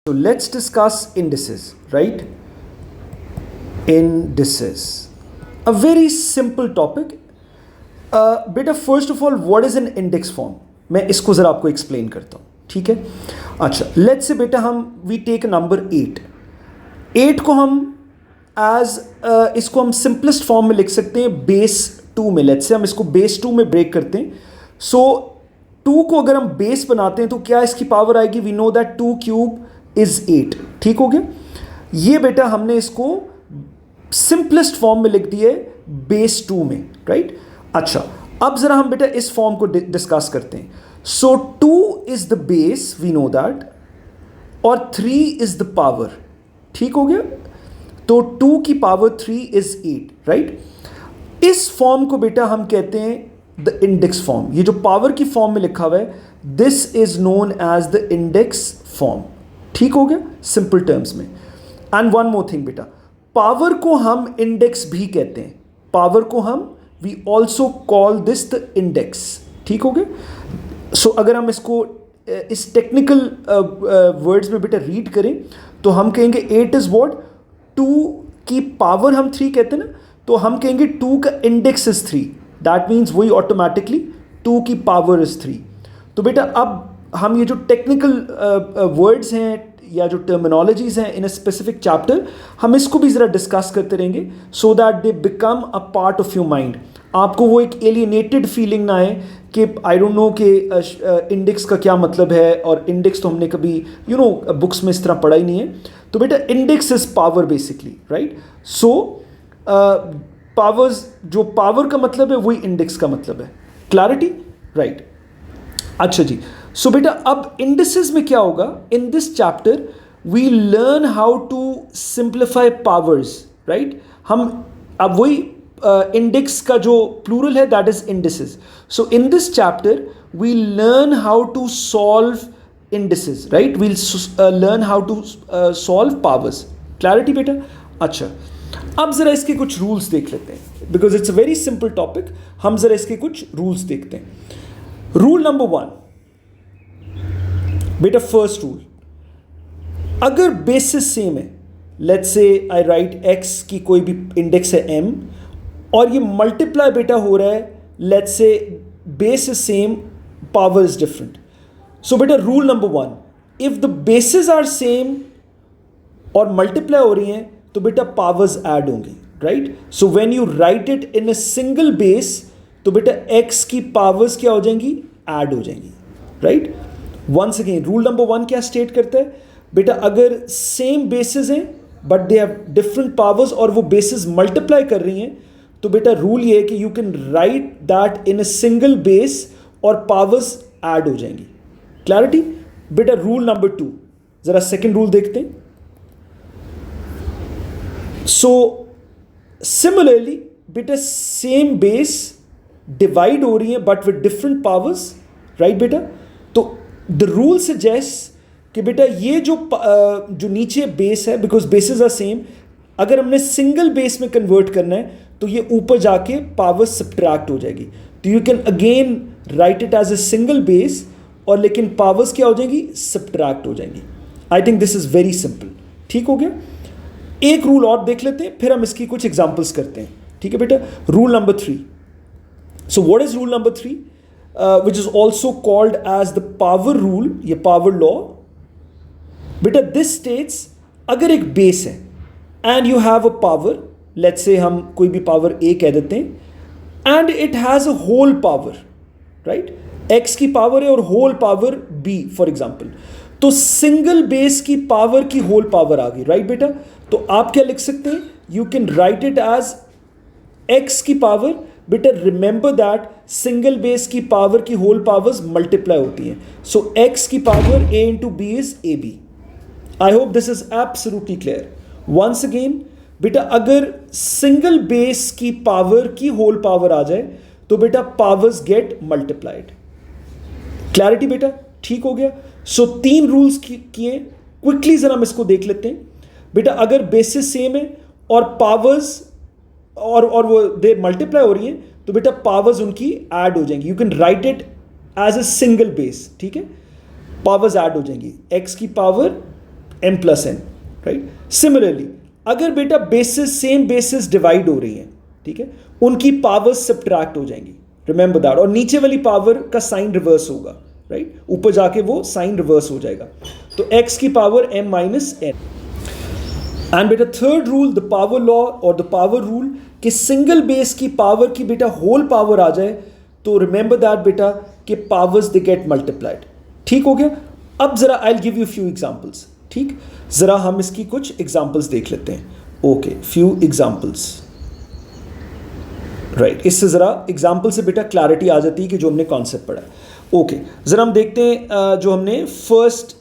So let's discuss indices, right? Indices. A very simple topic. बेटा first of all what is an index form, मैं इसको ज़रा आपको explain करता हूँ, ठीक है? अच्छा, लेट्स से बेटा हम वी टेक नंबर 8 को हम इसको हम सिंपलेस्ट फॉर्म में लिख सकते हैं बेस 2 में। लेट्स से हम इसको बेस 2 में ब्रेक करते हैं। सो 2 को अगर हम बेस बनाते हैं तो क्या इसकी पावर आएगी? We know that 2 cube is 8। ठीक हो गया? ये बेटा हमने इसको सिंपलेस्ट फॉर्म में लिख दिए बेस 2 में, राइट? अच्छा, अब जरा हम बेटा इस फॉर्म को डिस्कस करते हैं। So 2 is the base, we know that, और 3 इज द पावर। ठीक हो गया? तो 2 की पावर 3 इज 8, राइट? इस फॉर्म को बेटा हम कहते हैं द इंडेक्स फॉर्म। ये जो पावर की फॉर्म में लिखा हुआ है, this is known as the index form. ठीक हो गया सिंपल टर्म्स में। एंड वन मोर थिंग बेटा, पावर को हम इंडेक्स भी कहते हैं। पावर को हम we also call this the index. ठीक हो गया? सो अगर हम इसको इस टेक्निकल वर्ड्स में बेटा रीड करें तो हम कहेंगे 8 इज व्हाट, 2 की पावर हम 3 कहते हैं ना, तो हम कहेंगे 2 का इंडेक्स इज 3। दैट मीन्स वही ऑटोमेटिकली 2 की पावर इज 3। तो बेटा अब हम ये जो टेक्निकल वर्ड्स हैं या जो टर्मिनोलॉजीज हैं इन अ स्पेसिफिक चैप्टर, हम इसको भी ज़रा डिस्कस करते रहेंगे so that they become a part of your mind. आपको वो एक एलिएनेटेड फीलिंग ना आए कि आई डोंट नो कि इंडेक्स का क्या मतलब है, और इंडेक्स तो हमने कभी बुक्स में इस तरह पढ़ा ही नहीं है। तो बेटा index is power basically, right? So powers, जो पावर का मतलब है वही इंडेक्स का मतलब है। Clarity, right? अच्छा जी, सो बेटा अब इंडिसेस में क्या होगा? In this chapter we learn how to simplify powers, right? हम अब वही इंडेक्स का जो प्लूरल है that is indices. So in this chapter we learn how to solve indices, right? We'll learn how to solve powers. Clarity बेटा? अच्छा, अब जरा इसके कुछ रूल्स देख लेते हैं, because it's a very simple topic. हम जरा इसके कुछ रूल्स देखते हैं। रूल नंबर 1 बेटा, फर्स्ट रूल, अगर बेसिस सेम है, let's say I right x की कोई भी इंडेक्स है m, और ये मल्टीप्लाई बेटा हो रहा है, let's say base is same, power is different. So बेटा rule number 1, if the basis are same और मल्टीप्लाई हो रही हैं तो बेटा पावर्स ऐड होंगी, right? So when you write it in a single base तो बेटा x की पावर्स क्या हो जाएंगी? ऐड हो जाएंगी, right? Once again rule number 1 क्या स्टेट करता है बेटा? अगर सेम बेसिस हैं but they have different powers और वो बेसिस मल्टीप्लाई कर रही हैं तो बेटा रूल ये है कि you can right that in a single base और पावर्स ऐड हो जाएंगी। क्लैरिटी बेटा? रूल नंबर 2, जरा सेकेंड रूल देखते हैं। सो सिमिलरली बेटा सेम बेस डिवाइड हो रही है but with different powers, right बेटा? तो द रूल सजेस्ट कि बेटा ये जो नीचे बेस है, बिकॉज बेसिस आर सेम, अगर हमने सिंगल बेस में कन्वर्ट करना है तो ये ऊपर जाके पावर सब्ट्रैक्ट हो जाएगी। तो you can again write it as a single base, और लेकिन पावर्स क्या हो जाएंगी? सब्ट्रैक्ट हो जाएंगी। I think this is very simple. ठीक हो गया? एक रूल और देख लेते हैं, फिर हम इसकी कुछ एग्जाम्पल्स करते हैं। ठीक है बेटा? Rule number 3। So what is rule number 3, which is also called as the power rule, ये power law? बेटा this states अगर एक base है and you have a power, let's say हम कोई भी power A कह देते हैं, and it has a whole power, right? X की power है और whole power B for example, तो single base की power की whole power आ गई, right बेटा? तो आप क्या लिख सकते हैं? You can write it as X की power, बेटा रिमेंबर दैट सिंगल बेस की पावर की होल पावर्स मल्टीप्लाई होती हैं। सो x की power a into b is a b. I hope this is absolutely clear. Once again बेटा अगर single base की पावर की होल पावर आ जाए तो बेटा पावर्स गेट मल्टीप्लाइड। क्लैरिटी बेटा? ठीक हो गया? सो 3 रूल्स किए, क्विकली जरा हम इसको देख लेते हैं। बेटा अगर बेसिस सेम है और पावर्स और वो दे मल्टीप्लाई हो रही हैं तो बेटा पावर्स उनकी ऐड हो जाएंगी। You can write it as a single base. ठीक है? पावर्स ऐड हो जाएंगी, x की power m plus n, right. Similarly अगर बेटा बेसिस सेम बेसिस डिवाइड हो रही हैं, ठीक है, उनकी पावर्स सब्ट्रैक्ट हो जाएंगी, रिमेंबर दैट, और नीचे वाली पावर का साइन रिवर्स होगा, राइट, ऊपर जाके वो साइन रिवर्स हो जाएगा, तो x की power m minus n। And बेटा third rule, the power law और द पावर रूल, कि सिंगल बेस की पावर की बेटा होल पावर आ जाए तो रिमेंबर दैट बेटा कि पावर्स दे गेट मल्टीप्लाइड। ठीक हो गया। अब जरा आई will give you few examples, ठीक, जरा हम इसकी कुछ एग्जांपल्स देख लेते हैं। ओके, फ्यू एग्जांपल्स, राइट, इससे जरा एग्जांपल से बेटा क्लैरिटी आ जाती है कि जो हमने कॉन्सेप्ट पढ़ा है। ओके, जरा हम देखते हैं जो हमने फर्स्ट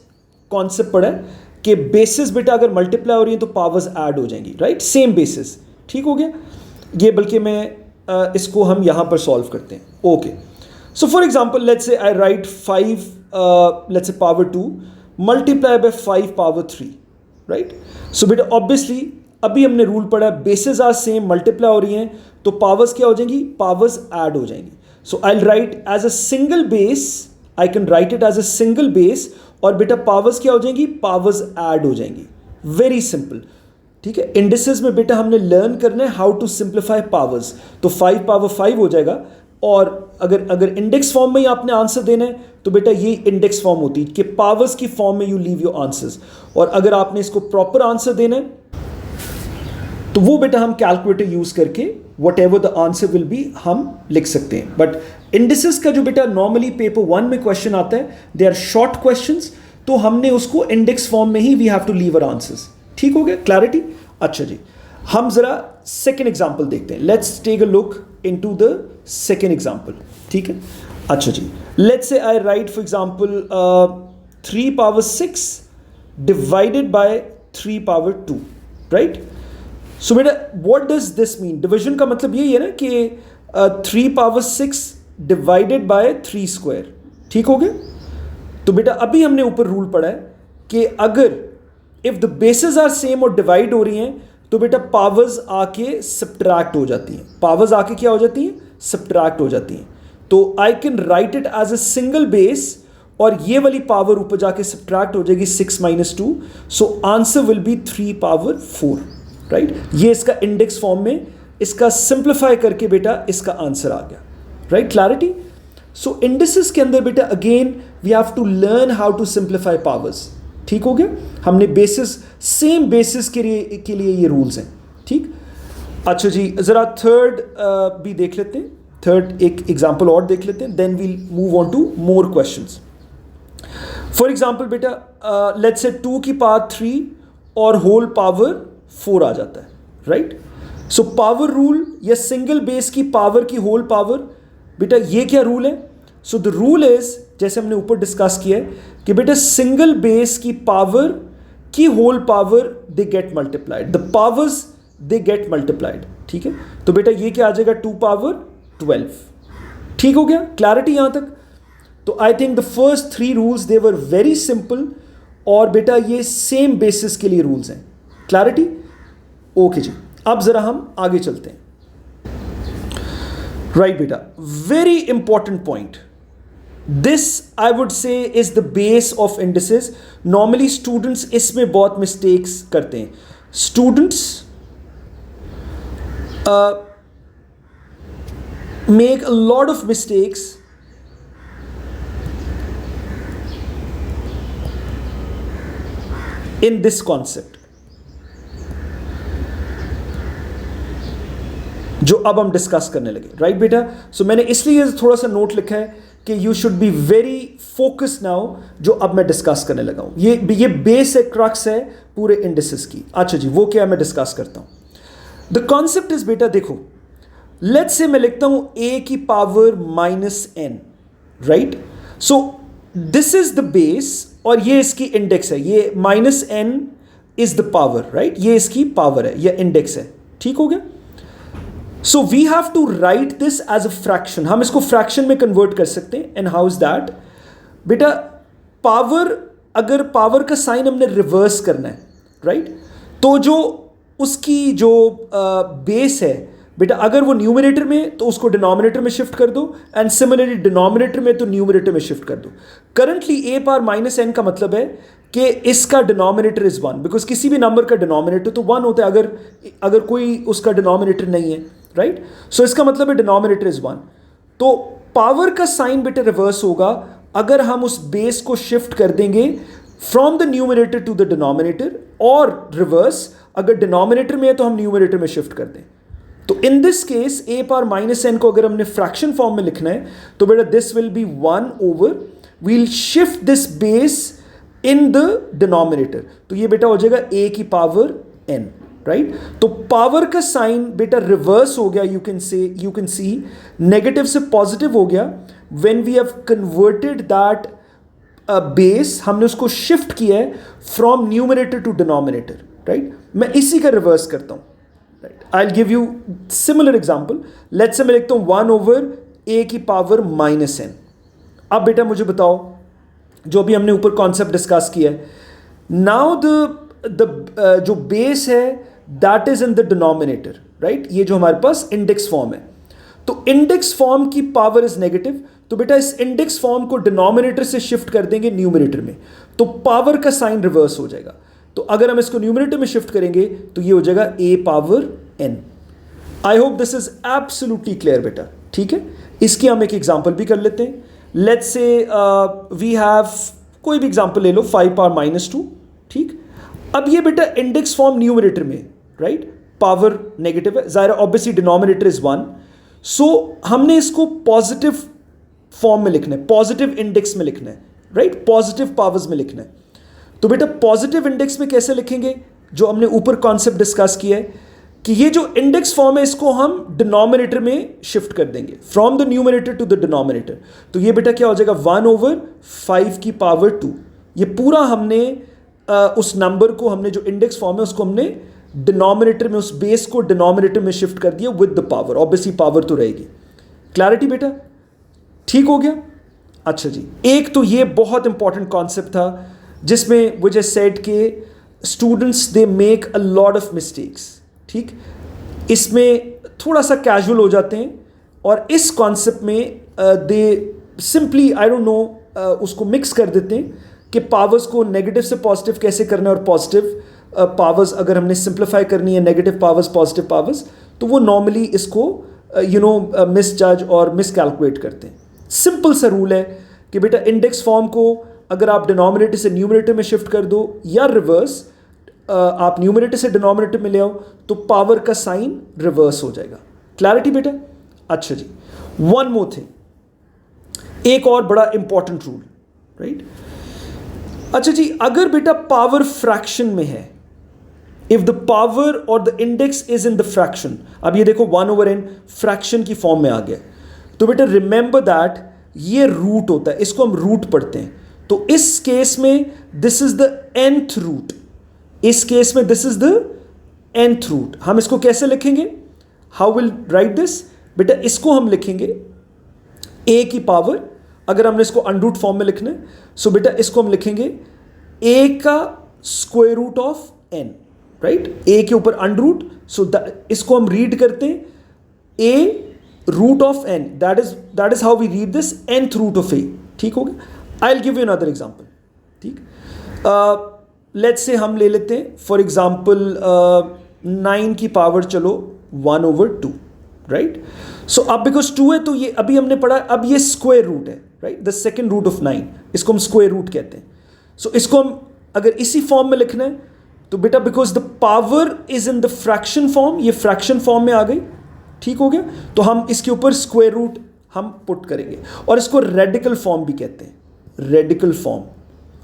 कॉन्सेप्ट पढ़ा है कि बेसिस बेटा अगर मल्टीप्लाई हो रही है तो पावर्स ऐड हो जाएंगी, राइट, सेम बेसिस। ठीक हो गया। ये बल्कि मैं इसको हम यहाँ पर सॉल्व करते हैं। Okay, so for example let's say I write 5 let's say power 2 multiply by 5 power 3, right. So बेटा ऑब्वियसली अभी हमने रूल पढ़ा है, बेसिस आर सेम, मल्टीप्लाई हो रही हैं तो पावर्स क्या हो जाएंगी, पावर्स ऐड हो जाएंगी। So I will write as a single base, I can write it as a single base, और बेटा पावर्स क्या हो जाएंगी, पावर्स ऐड हो जाएंगी। वेरी सिंपल, ठीक है। इंडिसेस में बेटा हमने लर्न करना है हाउ टू सिंप्लीफाई पावर्स, तो 5 पावर 5 हो जाएगा, और अगर इंडेक्स फॉर्म में ही आपने आंसर देना है तो बेटा ये इंडेक्स फॉर्म होती है कि पावर्स की फॉर्म में यू लीव योर आंसर्स, और अगर आपने इसको प्रॉपर आंसर देना है तो वो बेटा हम कैलकुलेटर यूज करके what ever the answer will be हम लिख सकते हैं। बट इंडिसेस का जो बेटा नॉर्मली पेपर 1 में क्वेश्चन आता है, दे आर शॉर्ट क्वेश्चंस, तो हमने उसको इंडेक्स फॉर्म में ही we have to leave our answers. ठीक हो गया, क्लैरिटी। अच्छा जी, हम जरा सेकेंड एग्जाम्पल देखते हैं। Let's take a look into the second example, ठीक है। अच्छा जी, let's say I write for example 3 power 6 divided by 3 power 2, right. So बेटा what does this mean, division का मतलब यही है ना कि 3 पावर 6 डिवाइडेड बाय 3 स्क्वायर। ठीक हो गया। तो बेटा अभी हमने ऊपर रूल पढ़ा है कि अगर if the basis are same और डिवाइड हो रही हैं तो बेटा पावर्स आके सब्ट्रैक्ट हो जाती हैं, पावर्स आके क्या हो जाती हैं, सब्ट्रैक्ट हो जाती हैं। तो I can write it as a single base, और ये वाली पावर ऊपर जाके सब्ट्रैक्ट हो जाएगी 6 minus 2, so answer will be 3 power 4, right. ये इसका इंडेक्स फॉर्म में, इसका सिंप्लीफाई करके बेटा इसका आंसर आ गया, राइट, क्लैरिटी। सो इंडिसेस के अंदर बेटा again we have to learn how to simplify powers. ठीक हो गया। हमने बेसिस, सेम बेसिस के लिए ये रूल्स हैं, ठीक। अच्छा जी, जरा थर्ड भी देख लेते हैं, थर्ड एक एग्जांपल और देख लेते हैं, then we'll move on to more questions. For example बेटा लेट्स से 2 की पावर 3 और होल पावर 4 आ जाता है, राइट। सो पावर रूल या सिंगल बेस की पावर की होल पावर, बेटा ये क्या रूल है। सो द रूल इज, जैसे हमने ऊपर डिस्कस किया है कि बेटा सिंगल बेस की पावर की whole power they get multiplied, the powers they get multiplied. ठीक है, तो बेटा ये क्या आ जाएगा, 2 पावर 12। ठीक हो गया, क्लैरिटी यहां तक। तो I think the first 3 rules they were very simple, और बेटा ये सेम बेसिस के लिए रूल्स हैं, क्लैरिटी। ओके जी, अब जरा हम आगे चलते हैं। राइट बेटा, very important point, this I would say is the base of indices. Normally students इसमें बहुत मिस्टेक्स करते हैं। Students make a lot of mistakes in this concept, जो अब हम डिस्कस करने लगे, राइट बेटा। सो मैंने इसलिए थोड़ा सा नोट लिखा है कि you should be very focus now, जो अब मैं डिस्कस करने लगा हूं। ये बेस है, क्रक्स है पूरे इंडिसेस की। अच्छा जी, वो क्या मैं डिस्कस करता हूं। द कॉन्सेप्ट इज बेटा, देखो लेट्स से मैं लिखता हूं a की power -n, right. So this is the base, और ये इसकी इंडेक्स है, ये -n is the power, right, ये इसकी पावर है, ये इंडेक्स है। ठीक हो गया। So we have to write this as a fraction, हम इसको फ्रैक्शन में कन्वर्ट कर सकते हैं। एंड हाउ इज दैट बेटा, पावर, अगर पावर का साइन हमने रिवर्स करना है, राइट, तो जो उसकी जो बेस है बेटा, अगर वो न्यूमरेटर में तो उसको डिनोमिनेटर में शिफ्ट कर दो, एंड सिमिलरली डिनोमिनेटर में तो न्यूमरेटर में शिफ्ट कर दो। करंटली a पावर -n का मतलब है कि इसका डिनोमिनेटर इज 1, बिकॉज किसी भी नंबर का डिनोमिनेटर तो 1 होता है अगर कोई उसका डिनोमिनेटर नहीं है, राइट। सो इसका मतलब है डिनोमिनेटर इज 1। तो पावर का साइन बेटा रिवर्स होगा अगर हम उस बेस को शिफ्ट कर देंगे from the numerator to the denominator, और रिवर्स अगर डिनोमिनेटर में है तो हम न्यूमरेटर में शिफ्ट कर दें। तो in this case a power minus n को अगर हमने फ्रैक्शन फॉर्म में लिखना है तो बेटा this will be 1 over, we'll shift this base in the denominator, तो ये बेटा हो जाएगा a की पावर n, राइट। तो पावर का साइन बेटा रिवर्स हो गया, यू कैन सी नेगेटिव से पॉजिटिव हो गया when we have converted that base, हमने उसको शिफ्ट किया है from numerator to denominator, right. मैं इसी का रिवर्स करता हूं, right. I will give you similar example. Let's से मैं लिखता हूं 1 ओवर a की पावर माइनस n। अब बेटा मुझे बताओ, जो भी हमने ऊपर कॉन्सेप्ट डिस्कस किया है, नाउ द जो बेस है that is in the denominator, right. ये जो हमारे पास इंडेक्स फॉर्म है, तो इंडेक्स फॉर्म की पावर इज नेगेटिव, तो बेटा इस इंडेक्स फॉर्म को डिनोमिनेटर से शिफ्ट कर देंगे न्यूमरेटर में, तो पावर का साइन रिवर्स हो जाएगा। तो अगर हम इसको न्यूमरेटर में शिफ्ट करेंगे तो ये हो जाएगा a power n। I hope this is absolutely clear बेटा, ठीक है। इसकी हम एक एग्जांपल भी कर लेते हैं। लेट्स से वी हैव कोई भी एग्जांपल ले लो, 5 पावर माइनस 2, ठीक। अब ये बेटा इंडेक्स फॉर्म न्यूमरेटर में, राइट, पावर नेगेटिव है, जाहिर ऑब्वियसली डिनोमिनेटर इज 1, सो हमने इसको पॉजिटिव फॉर्म में लिखना है, पॉजिटिव इंडेक्स में लिखना है, राइट, पॉजिटिव पावर्स में लिखना है। तो बेटा पॉजिटिव इंडेक्स में कैसे लिखेंगे, जो हमने ऊपर कॉन्सेप्ट डिस्कस किया है कि ये जो इंडेक्स फॉर्म है इसको हम डिनोमिनेटर में शिफ्ट कर देंगे from the numerator to the denominator, तो ये बेटा क्या हो जाएगा 1 ओवर 5 की पावर 2। ये पूरा हमने उस नंबर को, हमने जो इंडेक्स फॉर्म है उसको हमने डिनोमिनेटर में, उस बेस को डिनोमिनेटर में शिफ्ट कर दिया with the power, obviously power तो रहेगी। क्लैरिटी बेटा, ठीक हो गया। अच्छा जी, एक तो ये बहुत इंपॉर्टेंट कॉन्सेप्ट था जिसमें विच इज सेड के students they make a lot of mistakes, ठीक। इसमें थोड़ा सा कैजुअल हो जाते हैं और इस कॉन्सेप्ट में दे सिंपली आई डोंट नो उसको मिक्स कर देते हैं कि पावर्स को नेगेटिव से पॉजिटिव कैसे करना है, और पॉजिटिव पावर्स अगर हमने सिंप्लीफाई करनी है, नेगेटिव पावर्स पॉजिटिव पावर्स, तो वो नॉर्मली इसको मिस जज और मिस कैलकुलेट करते हैं। सिंपल सा रूल है कि बेटा इंडेक्स फॉर्म को अगर आप डिनोमिनेटर से न्यूमरेटर में शिफ्ट कर दो या रिवर्स आप न्यूमरेटर से डिनोमिनेटर में ले आओ तो पावर का साइन रिवर्स हो जाएगा। क्लैरिटी बेटा। अच्छा जी, वन मोर थिंग, एक और बड़ा इंपॉर्टेंट रूल, राइट। अच्छा जी, अगर बेटा पावर फ्रैक्शन में है, इफ द पावर और the index is in the fraction, अब ये देखो 1 ओवर n फ्रैक्शन की फॉर्म में आ गया, तो बेटा रिमेंबर दैट ये रूट होता है, इसको हम रूट पढ़ते हैं। तो इस केस में this is the nth root, इस केस में this is the nth root. हम इसको कैसे लिखेंगे, हाउ विल राइट दिस बेटा, इसको हम लिखेंगे a की पावर, अगर हमने इसको अनरूट फॉर्म में लिखना है, सो बेटा इसको हम लिखेंगे a का square root of n, right, a के ऊपर अनरूट, सो इसको हम रीड करते हैं a root of n, that is how we read this nth root of a। ठीक हो गया। I will give you another example, ठीक। लेट्स से हम ले लेते हैं फॉर एग्जांपल 9 की पावर चलो 1 ओवर 2, राइट। सो अब बिकॉज 2 है तो ये अभी हमने पढ़ा, अब ये स्क्वायर रूट है, right, the second root of 9, इसको हम स्क्वायर रूट कहते हैं। सो इसको हम अगर इसी फॉर्म में लिखना है तो बेटा because the power is in the fraction form, ये फ्रैक्शन फॉर्म में आ गई, ठीक हो गया। तो हम इसके ऊपर स्क्वायर रूट हम पुट करेंगे और इसको रेडिकल फॉर्म भी कहते हैं, radical form,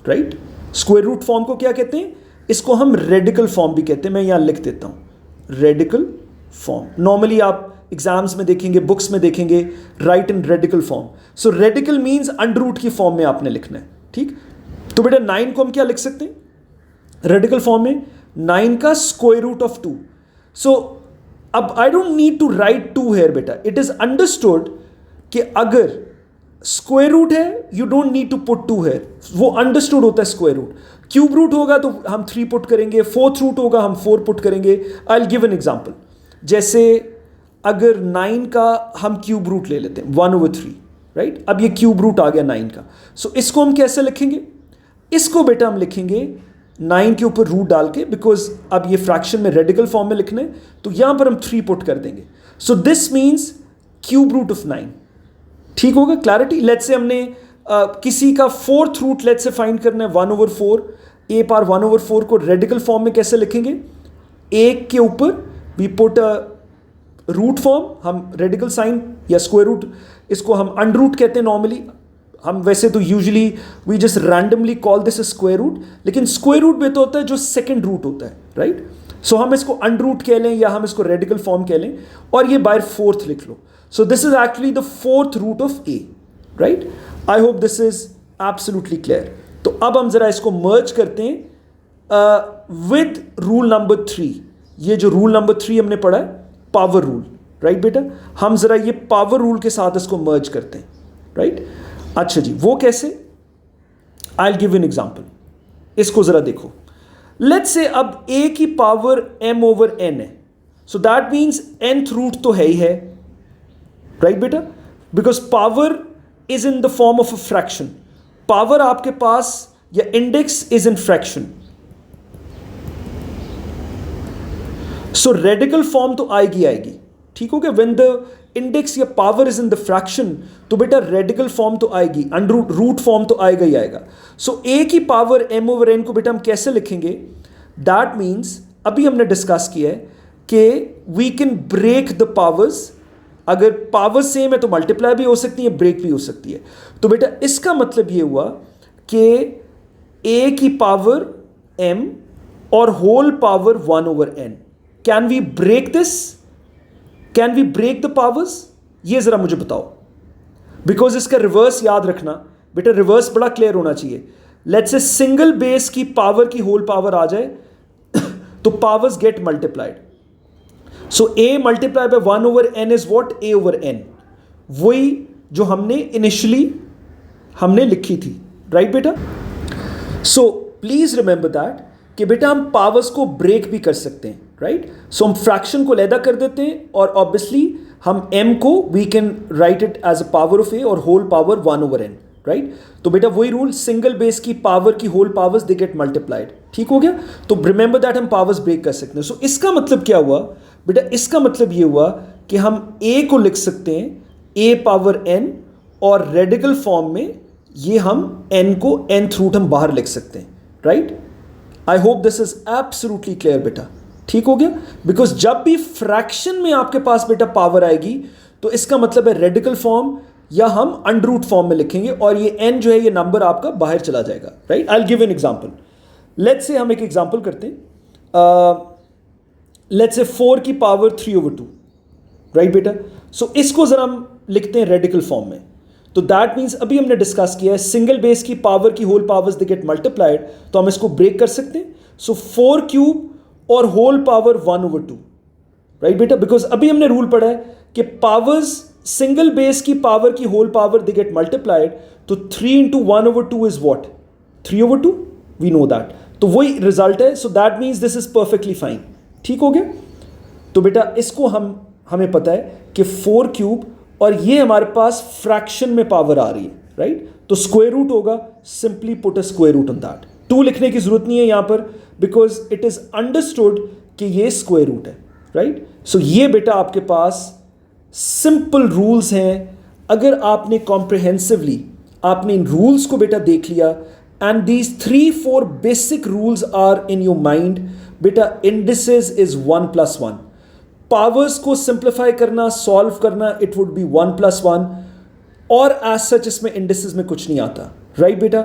right. Square root form को क्या कहते हैं, इसको हम रेडिकल फॉर्म भी कहते हैं। मैं यहां लिख देता हूं रेडिकल फॉर्म। नॉर्मली आप एग्जाम्स में देखेंगे, बुक्स में देखेंगे, राइट इन रेडिकल फॉर्म। सो रेडिकल मीन्स अंडर रूट की फॉर्म में आपने लिखना है, ठीक। तो बेटा 9 को हम क्या लिख सकते हैं रेडिकल फॉर्म में, 9 का स्क्वायर रूट ऑफ 2। सो अब I don't need to write 2 here बेटा, इट इज अंडरस्टूड कि अगर स्क्वायर रूट है you don't need to put 2 here, वो अंडरस्टूड होता है स्क्वायर रूट। क्यूब रूट होगा तो हम 3 पुट करेंगे, फोर्थ रूट होगा हम 4 पुट करेंगे। आई विल गिव एन एग्जांपल, जैसे अगर 9 का हम क्यूब रूट ले लेते हैं 1 ओवर 3, राइट। अब ये क्यूब रूट आ गया 9 का, सो इसको हम कैसे लिखेंगे, इसको बेटा हम लिखेंगे 9 के ऊपर रूट डाल के, बिकॉज अब ये फ्रैक्शन में रेडिकल फॉर्म में लिखने, तो यहां पर हम 3 पुट कर देंगे. So this means cube root of 9. ठीक होगा, क्लैरिटी. लेट्स से हमने किसी का fourth root let's say find करना है 1/4. ए पावर 1/4 को रेडिकल फॉर्म में कैसे लिखेंगे? एक के ऊपर वी पुट रूट फॉर्म, हम रेडिकल साइन या स्क्वायर रूट, इसको हम अंडर रूट कहते हैं नॉर्मली. हम वैसे तो usually we just randomly call this square root, लेकिन स्क्वायर रूट में तो होता है जो सेकंड रूट होता है, राइट. सो हम इसको अंडर रूट कह लें या हम इसको रेडिकल फॉर्म कह लें, और ये बाय फोर्थ लिख लो. So this is actually the fourth root of A, right. I hope this is absolutely clear. तो अब हम जरा इसको मर्ज करते हैं विद रूल नंबर 3. ये जो रूल नंबर 3 हमने पढ़ा है, पावर रूल, राइट बेटा. हम जरा ये पावर रूल के साथ इसको मर्ज करते हैं, राइट. अच्छा जी, वो कैसे? आई विल गिव एन एग्जांपल. इसको जरा देखो. लेट्स से अब a की पावर m/n है, so that means nth root तो है ही है, राइट बेटा, because power is in the form of a fraction. Power आपके पास या index is in fraction, so radical form तो आएगी. ठीक हो गया. व्हेन द इंडेक्स या power is in the fraction, तो बेटा रेडिकल फॉर्म तो आएगी, अंडर रूट फॉर्म तो आएगा ही आएगा. सो ए की पावर m/n को बेटा हम कैसे लिखेंगे? दैट मीन्स अभी हमने डिस्कस किया है कि we can break the powers. अगर पावर सेम है तो मल्टीप्लाई भी हो सकती है, ब्रेक भी हो सकती है. तो बेटा इसका मतलब ये हुआ कि a की पावर m और whole power 1/n. Can we break this? Can we break the powers? ये जरा मुझे बताओ, बिकॉज इसका रिवर्स याद रखना बेटा. रिवर्स बड़ा क्लियर होना चाहिए. लेट्स से सिंगल बेस की पावर की होल पावर आ जाए तो powers get multiplied. So a multiply by 1/n is what? a/n. वही जो हमने इनिशियली हमने लिखी थी, राइट बेटा. सो प्लीज रिमेंबर दैट कि बेटा हम पावर्स को ब्रेक भी कर सकते हैं, राइट. सो हम फ्रैक्शन को अलहदा कर देते हैं और ऑब्वियसली हम m को we can write it as a power of a और होल पावर 1/n, राइट. तो बेटा वही रूल, सिंगल बेस की पावर की whole powers they get multiplied. ठीक हो गया. तो रिमेंबर दैट हम पावर्स ब्रेक कर सकते हैं. सो इसका मतलब क्या हुआ बेटा? इसका मतलब ये हुआ कि हम a को लिख सकते हैं a/n और रेडिकल फॉर्म में ये हम n को nth रूट हम बाहर लिख सकते हैं, right. I hope this is absolutely clear बेटा. ठीक हो गया. बिकॉज जब भी फ्रैक्शन में आपके पास बेटा पावर आएगी तो इसका मतलब है रेडिकल फॉर्म या हम अंडर रूट फॉर्म में लिखेंगे और ये n जो है ये नंबर आपका बाहर चला जाएगा, right. I will give an example. Let's say हम एक एग्जांपल करते हैं. लेट्स से 4 की पावर 3/2, राइट बेटा. सो इसको जरा हम लिखते हैं रेडिकल फॉर्म में. तो दैट मीन्स अभी हमने डिस्कस किया है सिंगल बेस की पावर की whole powers they get multiplied, तो हम इसको ब्रेक कर सकते हैं. सो 4 क्यूब और होल पावर 1/2, राइट बेटा. बिकॉज अभी हमने रूल पढ़ा है कि पावर्स सिंगल बेस की पावर की whole power they get multiplied, तो 3 × 1/2 is what? 3/2. We know that. तो वही रिजल्ट है. So that means this is perfectly fine. ठीक हो गया. तो बेटा इसको हमें पता है कि 4 क्यूब और ये हमारे पास फ्रैक्शन में पावर आ रही है, राइट. तो स्क्वायर रूट होगा, simply put a square root on that. 2 लिखने की जरूरत नहीं है यहां पर, बिकॉज इट इज अंडरस्टूड कि ये स्क्वायर रूट है, राइट. सो ये बेटा आपके पास सिंपल रूल्स हैं. अगर आपने कॉम्प्रिहेंसिवली आपने इन रूल्स को बेटा देख लिया and these 3-4 basic rules are in your mind बेटा, इंडिसेस इज 1 + 1. पावर्स को सिंप्लीफाई करना, सॉल्व करना, इट वुड बी 1 + 1 और एज सच इसमें इंडिसेस में कुछ नहीं आता, राइट बेटा.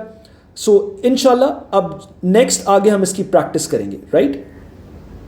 सो इंशाल्लाह अब नेक्स्ट आगे हम इसकी प्रैक्टिस करेंगे, राइट.